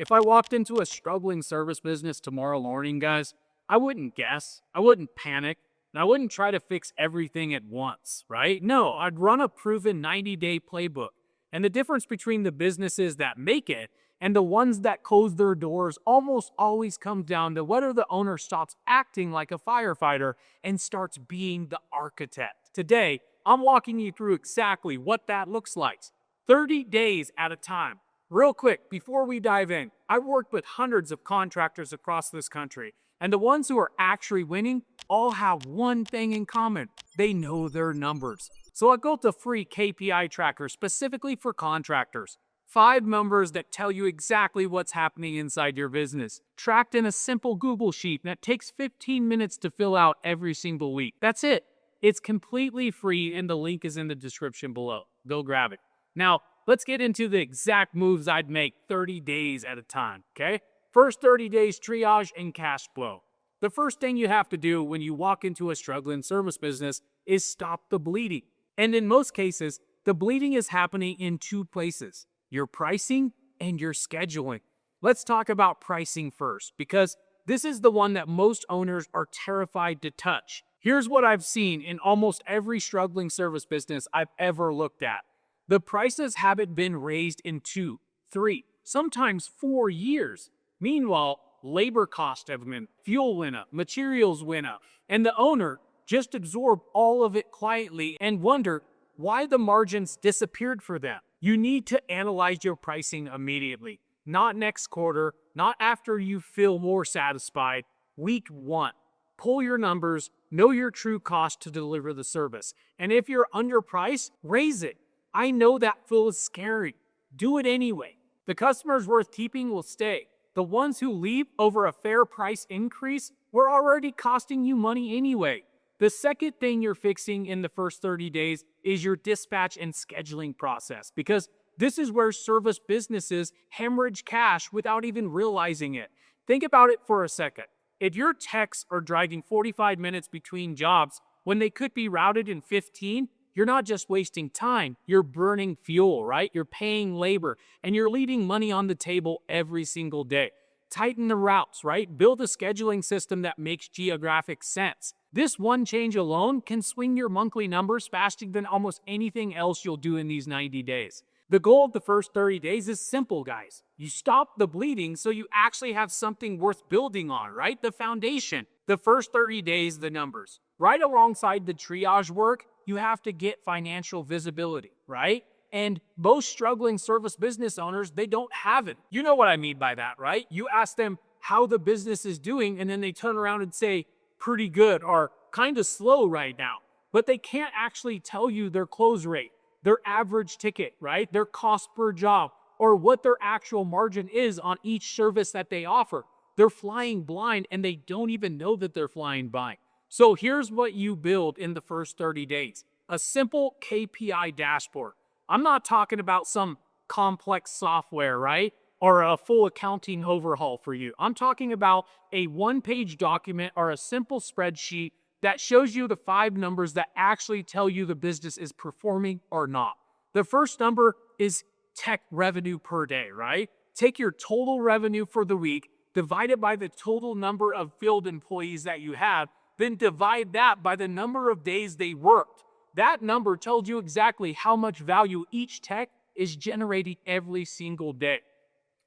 If I walked into a struggling service business tomorrow morning, guys, I wouldn't guess, I wouldn't panic, and I wouldn't try to fix everything at once, right? No, I'd run a proven 90-day playbook. And the difference between the businesses that make it and the ones that close their doors almost always comes down to whether the owner stops acting like a firefighter and starts being the architect. Today, I'm walking you through exactly what that looks like, 30 days at a time. Real quick, before we dive in, I've worked with hundreds of contractors across this country, and the ones who are actually winning all have one thing in common. They know their numbers. So I built a free KPI tracker specifically for contractors. 5 numbers that tell you exactly what's happening inside your business, tracked in a simple Google Sheet that takes 15 minutes to fill out every single week. That's it. It's completely free and the link is in the description below. Go grab it. Now, let's get into the exact moves I'd make 30 days at a time, okay? First 30 days, triage and cash flow. The first thing you have to do when you walk into a struggling service business is stop the bleeding. And in most cases, the bleeding is happening in 2 places: your pricing and your scheduling. Let's talk about pricing first, because this is the one that most owners are terrified to touch. Here's what I've seen in almost every struggling service business I've ever looked at. The prices haven't been raised in 2, 3, sometimes 4 years. Meanwhile, labor costs have been, fuel went up, materials went up, and the owner just absorbed all of it quietly and wonder why the margins disappeared for them. You need to analyze your pricing immediately, not next quarter, not after you feel more satisfied. Week 1, pull your numbers, know your true cost to deliver the service. And if you're underpriced, raise it. I know that feels scary. Do it anyway. The customers worth keeping will stay. The ones who leave over a fair price increase were already costing you money anyway. The second thing you're fixing in the first 30 days is your dispatch and scheduling process, because this is where service businesses hemorrhage cash without even realizing it. Think about it for a second. If your techs are driving 45 minutes between jobs when they could be routed in 15, you're not just wasting time, you're burning fuel, right? You're paying labor, and you're leaving money on the table every single day. Tighten the routes, right? Build a scheduling system that makes geographic sense. This one change alone can swing your monthly numbers faster than almost anything else you'll do in these 90 days. The goal of the first 30 days is simple, guys. You stop the bleeding so you actually have something worth building on, right? The foundation. The first 30 days, the numbers. Right alongside the triage work, you have to get financial visibility, right? And most struggling service business owners, they don't have it. You know what I mean by that, right? You ask them how the business is doing, and then they turn around and say, pretty good or kind of slow right now. But they can't actually tell you their close rate, their average ticket, right? Their cost per job, or what their actual margin is on each service that they offer. They're flying blind and they don't even know that they're flying blind. So here's what you build in the first 30 days. A simple KPI dashboard. I'm not talking about some complex software, right? Or a full accounting overhaul for you. I'm talking about a 1-page document or a simple spreadsheet that shows you the 5 numbers that actually tell you the business is performing or not. The first number is tech revenue per day, right? Take your total revenue for the week, divide it by the total number of field employees that you have, then divide that by the number of days they worked. That number tells you exactly how much value each tech is generating every single day.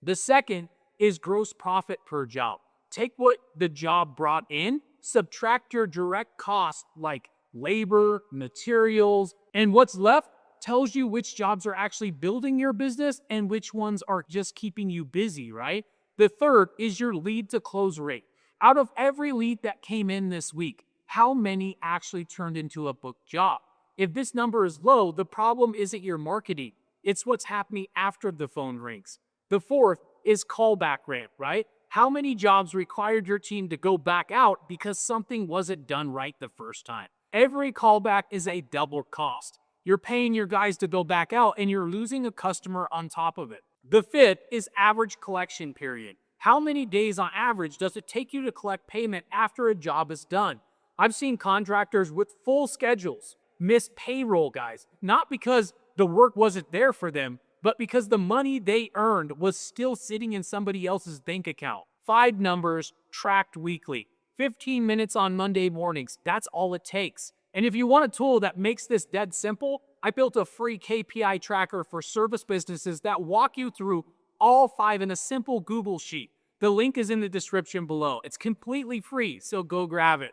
The second is gross profit per job. Take what the job brought in, subtract your direct costs like labor, materials, and what's left tells you which jobs are actually building your business and which ones are just keeping you busy, right? The third is your lead to close rate. Out of every lead that came in this week, how many actually turned into a booked job? If this number is low, the problem isn't your marketing. It's what's happening after the phone rings. The fourth is callback rate, right? How many jobs required your team to go back out because something wasn't done right the first time? Every callback is a double cost. You're paying your guys to go back out and you're losing a customer on top of it. The fifth is average collection period. How many days on average does it take you to collect payment after a job is done? I've seen contractors with full schedules miss payroll, guys, not because the work wasn't there for them, but because the money they earned was still sitting in somebody else's bank account. 5 numbers tracked weekly. 15 minutes on Monday mornings. That's all it takes. And if you want a tool that makes this dead simple, I built a free KPI tracker for service businesses that walk you through all 5 in a simple Google Sheet. The link is in the description below. It's completely free, so go grab it.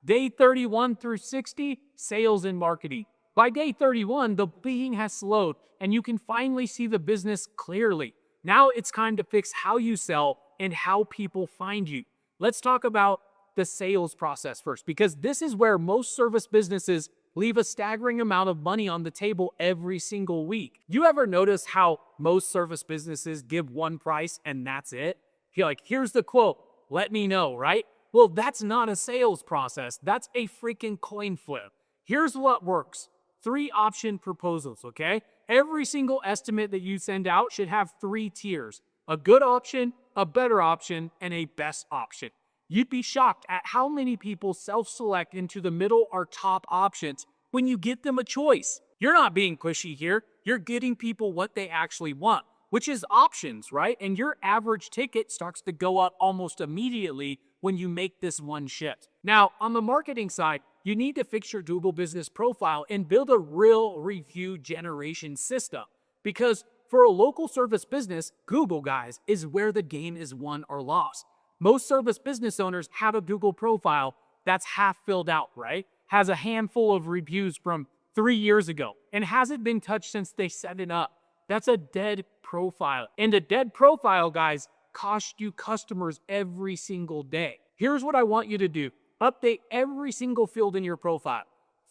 Day 31 through 60, sales and marketing. By day 31, the bleeding has slowed, and you can finally see the business clearly. Now it's time to fix how you sell and how people find you. Let's talk about the sales process first, because this is where most service businesses leave a staggering amount of money on the table every single week. You ever notice how most service businesses give one price and that's it? You're like, here's the quote, let me know, right? Well, that's not a sales process. That's a freaking coin flip. Here's what works. 3 option proposals, okay? Every single estimate that you send out should have 3 tiers. A good option, a better option, and a best option. You'd be shocked at how many people self-select into the middle or top options when you get them a choice. You're not being pushy here. You're getting people what they actually want, which is options, right? And your average ticket starts to go up almost immediately when you make this one shift. Now, on the marketing side, you need to fix your Google business profile and build a real review generation system. Because for a local service business, Google, guys, is where the game is won or lost. Most service business owners have a Google profile that's half filled out, right? Has a handful of reviews from 3 years ago and hasn't been touched since they set it up. That's a dead profile. And a dead profile, guys, costs you customers every single day. Here's what I want you to do. Update every single field in your profile.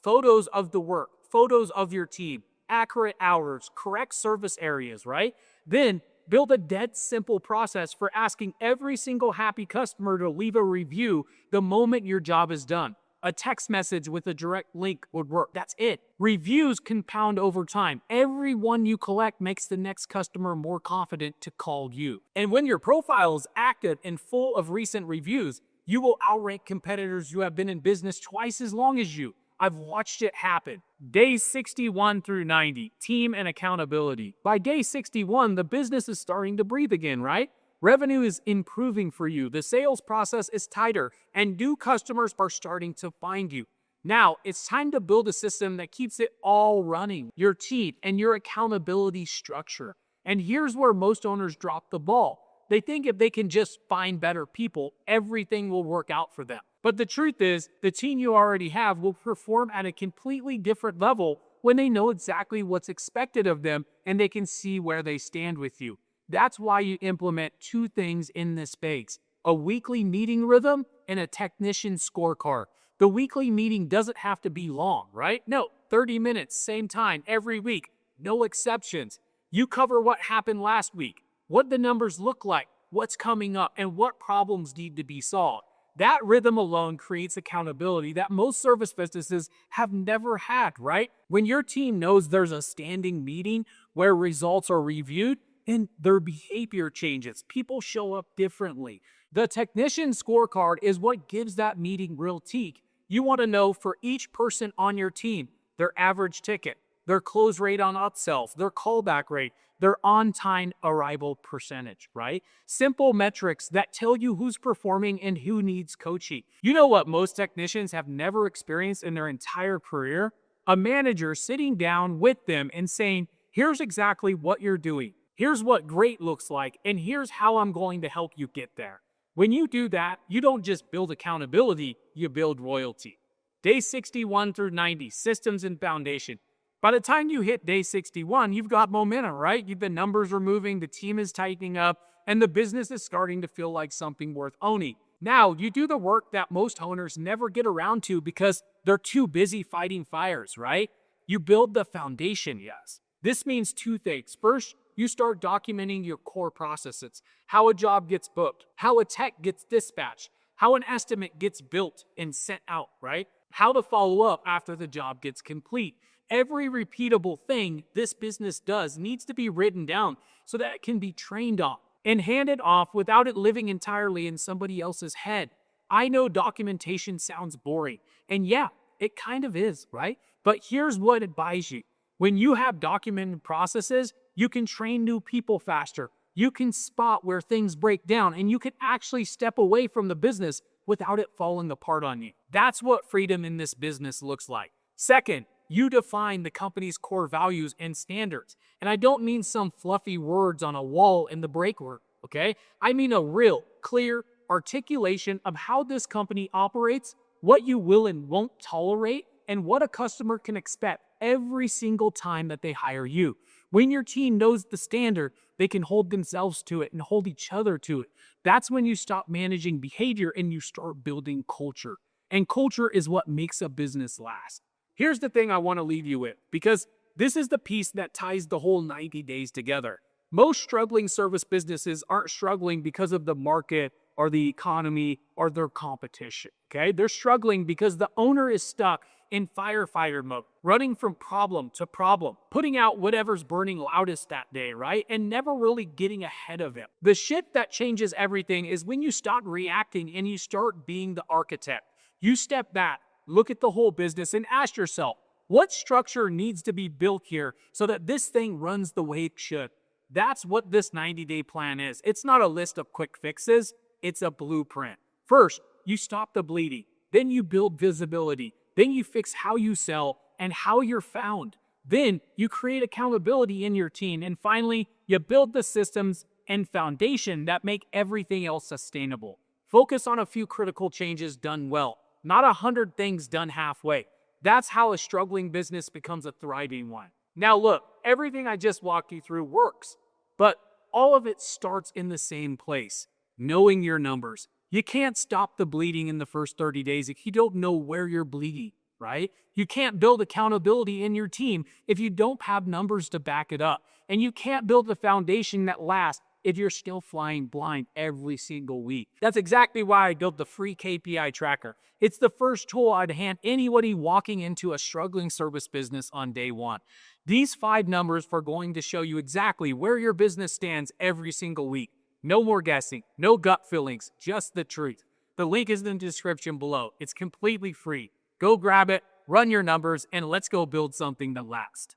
Photos of the work, photos of your team, accurate hours, correct service areas, right? Then build a dead simple process for asking every single happy customer to leave a review the moment your job is done. A text message with a direct link would work. That's it. Reviews compound over time. Every one you collect makes the next customer more confident to call you. And when your profile is active and full of recent reviews, you will outrank competitors who have been in business twice as long as you. I've watched it happen. Days 61 through 90, team and accountability. By day 61, the business is starting to breathe again, right? Revenue is improving for you. The sales process is tighter, and new customers are starting to find you. Now, it's time to build a system that keeps it all running, your team and your accountability structure. And here's where most owners drop the ball. They think if they can just find better people, everything will work out for them. But the truth is, the team you already have will perform at a completely different level when they know exactly what's expected of them and they can see where they stand with you. That's why you implement 2 things in this space: a weekly meeting rhythm and a technician scorecard. The weekly meeting doesn't have to be long, right? No, 30 minutes, same time, every week, no exceptions. You cover what happened last week, what the numbers look like, what's coming up, and what problems need to be solved. That rhythm alone creates accountability that most service businesses have never had, right? When your team knows there's a standing meeting where results are reviewed and their behavior changes, people show up differently. The technician scorecard is what gives that meeting real teeth. You want to know for each person on your team, their average ticket, their close rate on upsells, their callback rate, their on-time arrival percentage, right? Simple metrics that tell you who's performing and who needs coaching. You know what most technicians have never experienced in their entire career? A manager sitting down with them and saying, here's exactly what you're doing. Here's what great looks like, and here's how I'm going to help you get there. When you do that, you don't just build accountability, you build loyalty. Day 61 through 90, systems and foundation. By the time you hit day 61, you've got momentum, right? The numbers are moving, the team is tightening up, and the business is starting to feel like something worth owning. Now, you do the work that most owners never get around to because they're too busy fighting fires, right? You build the foundation, yes. This means 2 things. First, you start documenting your core processes, how a job gets booked, how a tech gets dispatched, how an estimate gets built and sent out, right? How to follow up after the job gets complete. Every repeatable thing this business does needs to be written down so that it can be trained on and handed off without it living entirely in somebody else's head. I know documentation sounds boring, and yeah, it kind of is, right? But here's what it buys you. When you have documented processes, You can train new people faster. You can spot where things break down, and you can actually step away from the business without it falling apart on you. That's what freedom in this business looks like. Second, you define the company's core values and standards. And I don't mean some fluffy words on a wall in the break room, okay? I mean a real, clear articulation of how this company operates, what you will and won't tolerate, and what a customer can expect every single time that they hire you. When your team knows the standard, they can hold themselves to it and hold each other to it. That's when you stop managing behavior and you start building culture. And culture is what makes a business last. Here's the thing I want to leave you with, because this is the piece that ties the whole 90 days together. Most struggling service businesses aren't struggling because of the market or the economy or their competition, okay? They're struggling because the owner is stuck in firefighter mode, running from problem to problem, putting out whatever's burning loudest that day, right? And never really getting ahead of it. The shit that changes everything is when you stop reacting and you start being the architect. You step back, look at the whole business, and ask yourself, what structure needs to be built here so that this thing runs the way it should? That's what this 90-day plan is. It's not a list of quick fixes, it's a blueprint. First, you stop the bleeding. Then you build visibility. Then you fix how you sell and how you're found. Then you create accountability in your team. And finally, you build the systems and foundation that make everything else sustainable. Focus on a few critical changes done well, not 100 things done halfway. That's how a struggling business becomes a thriving one. Now look, everything I just walked you through works, but all of it starts in the same place, knowing your numbers. You can't stop the bleeding in the first 30 days if you don't know where you're bleeding, right? You can't build accountability in your team if you don't have numbers to back it up. And you can't build a foundation that lasts if you're still flying blind every single week. That's exactly why I built the free KPI tracker. It's the first tool I'd hand anybody walking into a struggling service business on day one. These 5 numbers are going to show you exactly where your business stands every single week. No more guessing, no gut feelings, just the truth. The link is in the description below. It's completely free. Go grab it, run your numbers, and let's go build something that lasts.